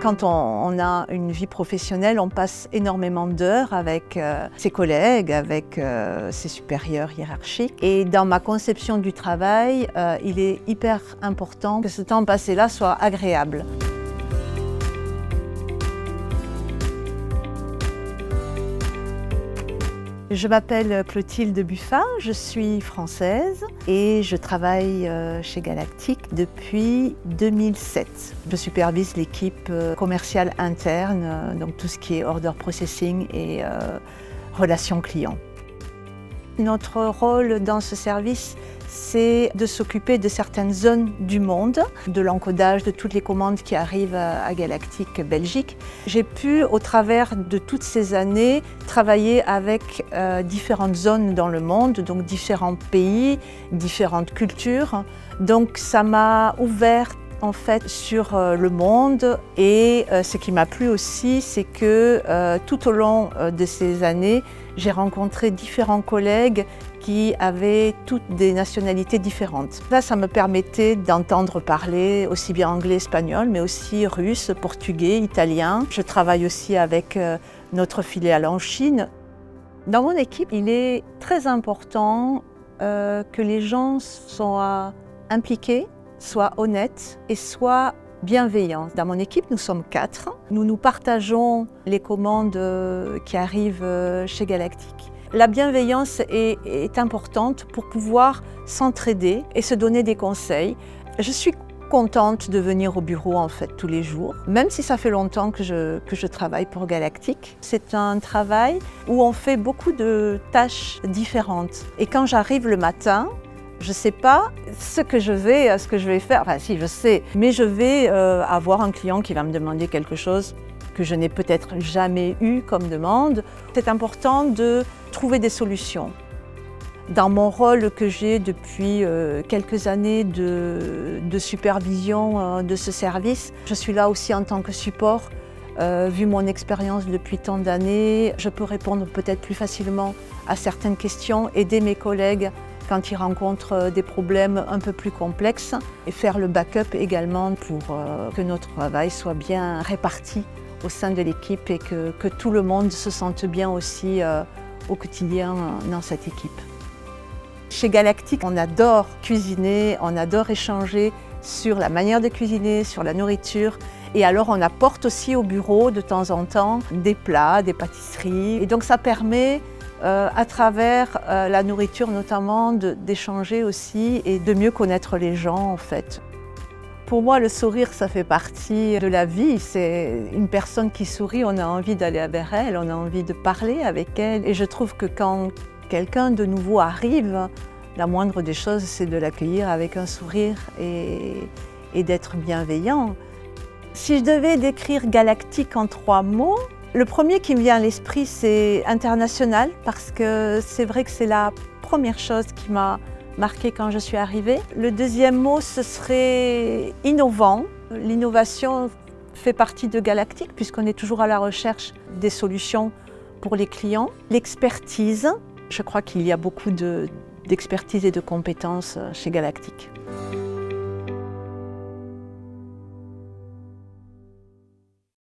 Quand on a une vie professionnelle, on passe énormément d'heures avec ses collègues, avec ses supérieurs hiérarchiques. Et dans ma conception du travail, il est hyper important que ce temps passé-là soit agréable. Je m'appelle Clotilde Buffat, je suis française et je travaille chez Galactic depuis 2007. Je supervise l'équipe commerciale interne, donc tout ce qui est order processing et relations clients. Notre rôle dans ce service, c'est de s'occuper de certaines zones du monde, de l'encodage de toutes les commandes qui arrivent à Galactic Belgique. J'ai pu, au travers de toutes ces années, travailler avec différentes zones dans le monde, donc différents pays, différentes cultures. Donc ça m'a ouvert en fait sur le monde et ce qui m'a plu aussi, c'est que tout au long de ces années, j'ai rencontré différents collègues qui avaient toutes des nationalités différentes. Là, ça me permettait d'entendre parler aussi bien anglais, espagnol, mais aussi russe, portugais, italien. Je travaille aussi avec notre filiale en Chine. Dans mon équipe, il est très important que les gens soient impliqués, soient honnêtes et soient bienveillants. Dans mon équipe, nous sommes 4. Nous partageons les commandes qui arrivent chez Galactic. La bienveillance est importante pour pouvoir s'entraider et se donner des conseils. Je suis contente de venir au bureau en fait tous les jours, même si ça fait longtemps que je travaille pour Galactic. C'est un travail où on fait beaucoup de tâches différentes. Et quand j'arrive le matin, je ne sais pas ce que je vais faire, enfin si je sais, mais je vais avoir un client qui va me demander quelque chose que je n'ai peut-être jamais eu comme demande. C'est important de trouver des solutions. Dans mon rôle que j'ai depuis quelques années de supervision de ce service, je suis là aussi en tant que support. Vu mon expérience depuis tant d'années, je peux répondre peut-être plus facilement à certaines questions, aider mes collègues quand ils rencontrent des problèmes un peu plus complexes et faire le backup également pour que notre travail soit bien réparti au sein de l'équipe et que tout le monde se sente bien aussi au quotidien dans cette équipe. Chez Galactic, on adore cuisiner, on adore échanger sur la manière de cuisiner, sur la nourriture. Et alors on apporte aussi au bureau de temps en temps des plats, des pâtisseries. Et donc ça permet à travers la nourriture notamment d'échanger aussi et de mieux connaître les gens en fait. Pour moi, le sourire, ça fait partie de la vie. C'est une personne qui sourit, on a envie d'aller vers elle, on a envie de parler avec elle. Et je trouve que quand quelqu'un de nouveau arrive, la moindre des choses, c'est de l'accueillir avec un sourire et d'être bienveillant. Si je devais décrire Galactic en 3 mots, le premier qui me vient à l'esprit, c'est international, parce que c'est vrai que c'est la première chose qui m'a marquée quand je suis arrivée. Le deuxième mot, ce serait innovant. L'innovation fait partie de Galactic, puisqu'on est toujours à la recherche des solutions pour les clients. L'expertise, je crois qu'il y a beaucoup d'expertise et de compétences chez Galactic.